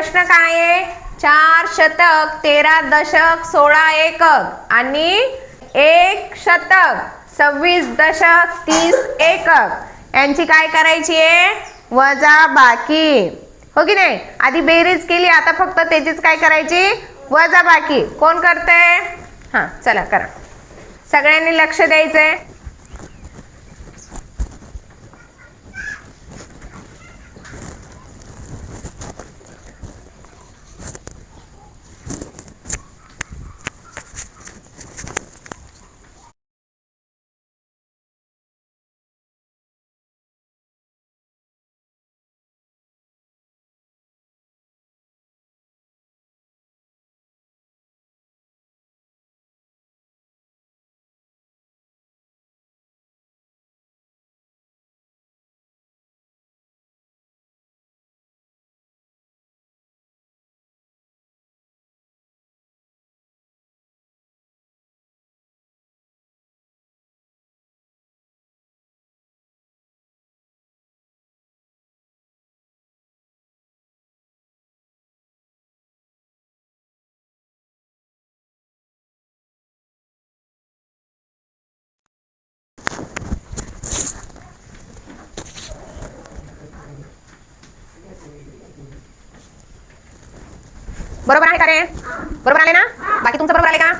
प्रश्न काय आहे? 4 शतक 13 दशक 16 एकक आणि 1 शतक 26 दशक 30 एकक यांची काय करायची आहे? वजा बाकी. हो की नाही? आधी बेरीज केली, आता फक्त त्याचीच काय करायची? वजा बाकी. कोण करतंय? हा चला करा. सगळ्यांनी लक्ष द्यायचंय. बरोबर आहे का रे? बरोबर आले ना? बाकी तुमचं बरोबर आले का?